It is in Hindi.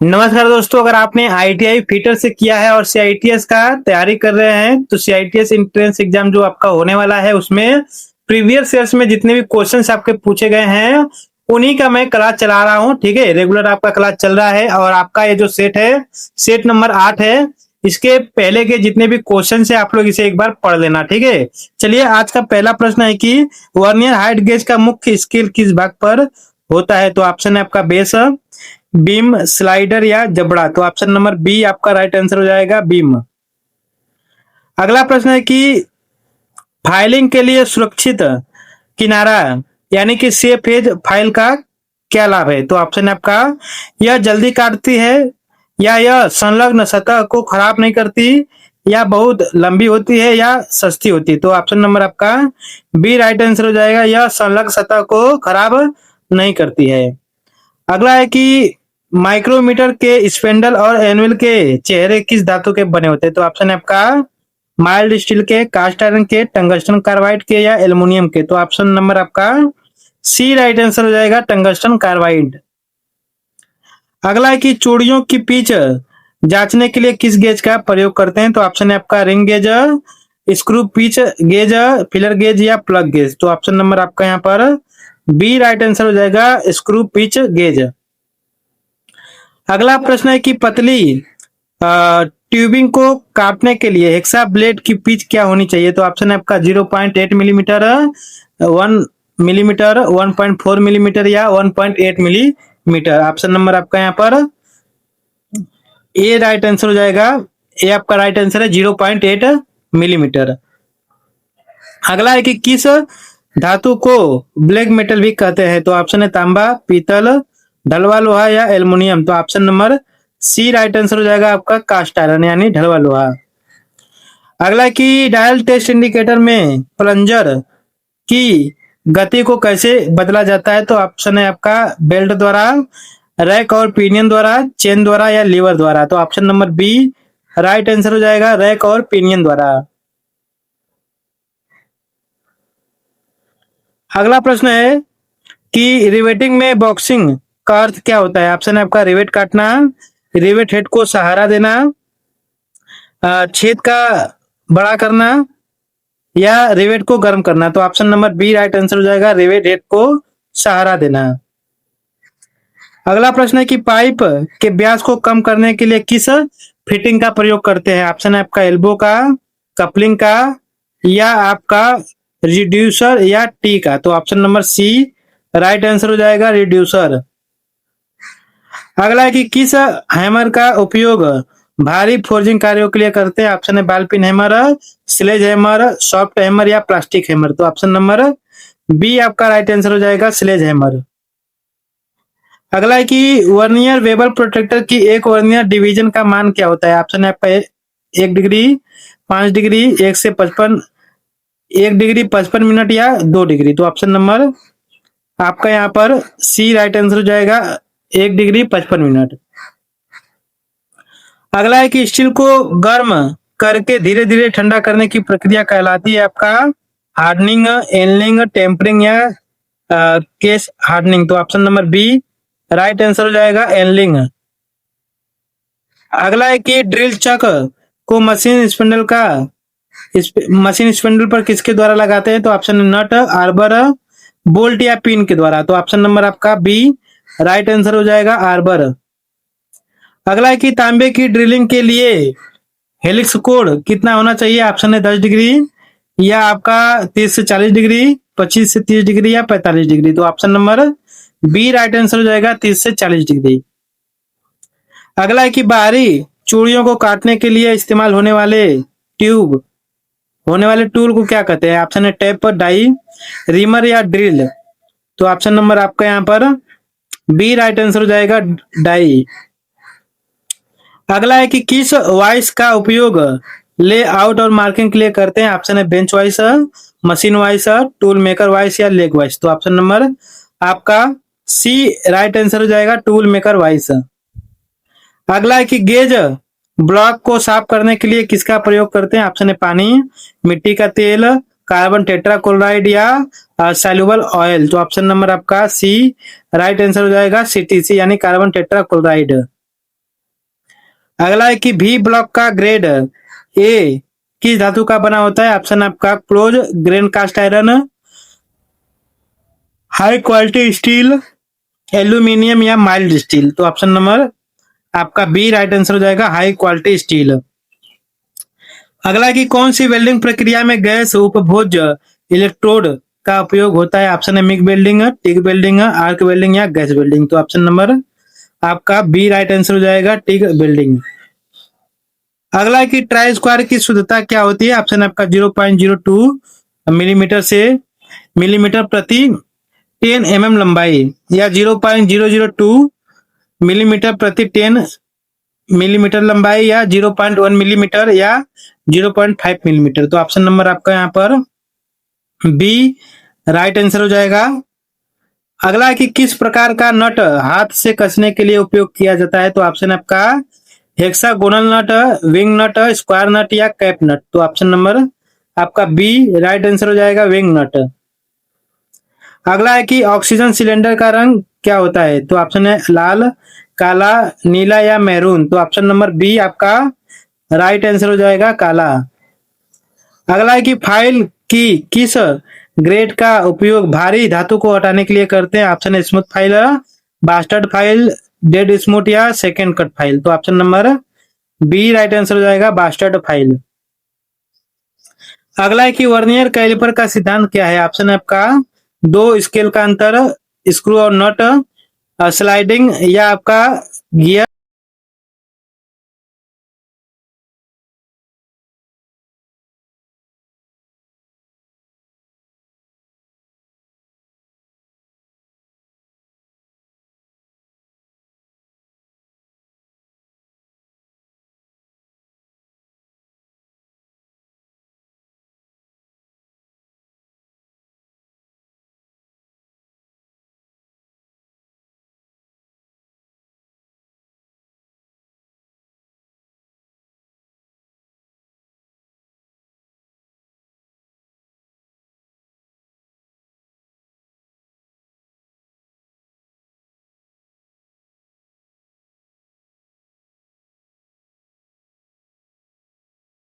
नमस्कार दोस्तों, अगर आपने आईटीआई फिटर से किया है और सीआईटीएस का तैयारी कर रहे हैं तो सीआईटीएस एंट्रेंस एग्जाम जो आपका होने वाला है उसमें प्रीवियस ईयर्स में जितने भी क्वेश्चंस आपके पूछे गए हैं उन्हीं का मैं क्लास चला रहा हूं। ठीक है, रेगुलर आपका क्लास चल रहा है और आपका ये जो सेट है, सेट नंबर 8 है। इसके पहले के जितने भी क्वेश्चन है आप लोग इसे एक बार पढ़ लेना। ठीक है, चलिए आज का पहला प्रश्न है कि वर्नियर हाइट गेज का मुख्य स्केल किस भाग पर होता है। तो ऑप्शन है आपका बेस, बीम, स्लाइडर या जबड़ा। तो ऑप्शन नंबर बी आपका राइट आंसर हो जाएगा, बीम। अगला प्रश्न है कि फाइलिंग के लिए सुरक्षित किनारा यानी कि सेफ एज फाइल का क्या लाभ है। तो ऑप्शन है आपका यह जल्दी काटती है, या यह संलग्न सतह को खराब नहीं करती, या बहुत लंबी होती है, या सस्ती होती है। तो ऑप्शन नंबर आपका बी राइट आंसर हो जाएगा, यह संलग्न सतह को खराब नहीं करती है। अगला है कि माइक्रोमीटर के स्पेंडल और एनुअल के चेहरे किस धातु के बने होते हैं। तो ऑप्शन है आपका माइल्ड स्टील के, कास्ट आयरन के, टंगस्टन कार्बाइड के, या एल्युमिनियम के। तो ऑप्शन नंबर आपका सी राइट आंसर हो जाएगा, टंगस्टन कार्बाइड। अगला है कि चूड़ियों की पिच जांचने के लिए किस गेज का प्रयोग करते हैं। तो ऑप्शन है आपका ring gauge, screw pitch gauge, filler gauge, या प्लग गेज। तो ऑप्शन नंबर आपका यहाँ पर बी राइट आंसर हो जाएगा, स्क्रू पिच गेज। अगला प्रश्न है कि पतली ट्यूबिंग को काटने के लिए हेक्सा ब्लेड की पिच क्या होनी चाहिए। तो ऑप्शन है आपका 0.8 मिलीमीटर, 1 मिलीमीटर, 1.4 मिलीमीटर, या 1.8 मिलीमीटर। ऑप्शन नंबर आपका यहाँ पर ए राइट आंसर हो जाएगा, ए आपका राइट आंसर है, 0.8 मिलीमीटर। अगला है कि किस धातु को ब्लैक मेटल भी कहते हैं। तो ऑप्शन है तांबा, पीतल, ढलवा लोहा, या एल्युमिनियम। तो option number C right answer हो जाएगा आपका कास्ट आयरन यानी ढलवा लोहा। अगला कि डायल टेस्ट इंडिकेटर में प्लंजर की गति को कैसे बदला जाता है। तो ऑप्शन है आपका बेल्ट द्वारा, रैक और पिनियन द्वारा, चेन द्वारा, या लीवर द्वारा। तो option number B right answer हो जाएगा, रैक और पिनियन द्वारा। अगला प्रश्न है कि रिवेटिंग में बॉक्सिंग का अर्थ क्या होता है। ऑप्शन है आपका रिवेट काटना, रिवेट हेड को सहारा देना, छेद का बड़ा करना, या रिवेट को गर्म करना। तो option number B right answer हो जाएगा, रिवेट हेड को सहारा देना। अगला प्रश्न है कि पाइप के व्यास को कम करने के लिए किस फिटिंग का प्रयोग करते हैं। ऑप्शन है आपका एल्बो का, कपलिंग का, या आपका रिड्यूसर, या टी का। तो option number C right answer हो जाएगा, रिड्यूसर। अगला है कि किस हैमर का उपयोग भारी फोर्जिंग कार्यों के लिए करते हैं। ऑप्शन है ball pin hammer, sledge hammer, soft hammer, या प्लास्टिक हैमर। तो ऑप्शन नंबर बी आपका राइट आंसर हो जाएगा, स्लेज हैमर। अगला है कि वर्नियर वेबर प्रोटेक्टर की एक वर्नियर डिवीजन का मान क्या होता है। ऑप्शन है आपका 1 डिग्री, 5 डिग्री, 1 से 55, 1 डिग्री 55 मिनट, या 2 डिग्री। तो ऑप्शन नंबर आपका यहाँ पर सी राइट आंसर हो जाएगा, 1 डिग्री 55 मिनट। अगला है कि स्टील को गर्म करके धीरे धीरे ठंडा करने की प्रक्रिया कहलाती है आपका हार्डनिंग, एनलिंग, टेम्परिंग, या केस हार्डनिंग। तो option number B right answer हो जाएगा, एनलिंग। अगला है कि ड्रिल चक को मशीन स्पिंडल पर किसके द्वारा लगाते हैं। तो ऑप्शन नट, आर्बर, बोल्ट, या पिन के द्वारा। तो ऑप्शन नंबर आपका बी राइट आंसर हो जाएगा, आर्बर। अगला है कि तांबे की ड्रिलिंग के लिए हेलिक्स कोण कितना होना चाहिए। ऑप्शन है 10 डिग्री, या आपका 30 से 40 डिग्री, 25 से 30 डिग्री, या 45 डिग्री। तो option number B right answer हो जाएगा, 30 से 40 डिग्री। अगला है कि बाहरी चूड़ियों को काटने के लिए इस्तेमाल होने वाले टूल को क्या कहते हैं। ऑप्शन है टेप, डाई, रीमर, या ड्रिल। तो ऑप्शन नंबर आपका यहाँ पर बी राइट आंसर हो जाएगा, डाई। अगला है कि किस वॉइस का उपयोग लेआउट और मार्किंग के लिए करते हैं। ऑप्शन है bench voice, machine voice, tool maker voice, या लेग वॉइस। तो ऑप्शन नंबर आपका सी राइट आंसर हो जाएगा, टूल मेकर वॉइस। अगला है कि गेज ब्लॉक को साफ करने के लिए किसका प्रयोग करते हैं। ऑप्शन है पानी, मिट्टी का तेल, कार्बन टेट्राक्लोराइड, या सॉल्युबल ऑयल। तो ऑप्शन नंबर आपका सी राइट आंसर हो जाएगा, सीटीसी यानी कार्बन टेट्राक्लोराइड। अगला है कि भी ब्लॉक का ग्रेड ए किस धातु का बना होता है? ऑप्शन आपका close grain cast iron, high quality steel, aluminium या माइल्ड स्टील। तो ऑप्शन नंबर आपका बी राइट आंसर हो जाएगा, हाई क्वालिटी स्टील। अगला कि कौन सी वेल्डिंग प्रक्रिया में गैस उपभोज्य इलेक्ट्रोड का उपयोग होता है? ऑप्शन है मिग वेल्डिंग, टिक वेल्डिंग, आर्क वेल्डिंग या गैस वेल्डिंग। तो ऑप्शन नंबर आपका बी राइट आंसर हो जाएगा, टिक वेल्डिंग। अगला है कि ट्राई स्क्वायर की शुद्धता क्या होती है? ऑप्शन आपका 0.02 मिलीमीटर से मिलीमीटर प्रति 10 लंबाई, या 0.002 मिलीमीटर प्रति 10 मिलीमीटर लंबाई, या 0.1 मिलीमीटर, या 0.5 मिलीमीटर। तो ऑप्शन नंबर आपका यहाँ पर बी राइट आंसर हो जाएगा। अगला है कि किस प्रकार का नट हाथ से कसने के लिए उपयोग किया जाता है? तो ऑप्शन आपका हेक्सागोनल नट, विंग नट, स्क्वायर नट या कैप नट। तो ऑप्शन नंबर आपका बी राइट आंसर हो जाएगा, विंग नट। अगला है कि ऑक्सीजन सिलेंडर का रंग क्या होता है? तो ऑप्शन है लाल, काला, नीला या मैरून। तो ऑप्शन नंबर बी आपका राइट आंसर हो जाएगा, काला। अगला है कि फाइल की किस ग्रेड का उपयोग भारी धातु को हटाने के लिए करते हैं? ऑप्शन है smooth file, bastard file, dead smooth या सेकेंड कट फाइल। तो option number B right answer हो जाएगा, बास्टर्ड फाइल। अगला है कि वर्नियर कैलिपर का सिद्धांत क्या है? ऑप्शन है आपका दो स्केल का अंतर, स्क्रू और नट, स्लाइडिंग या आपका गियर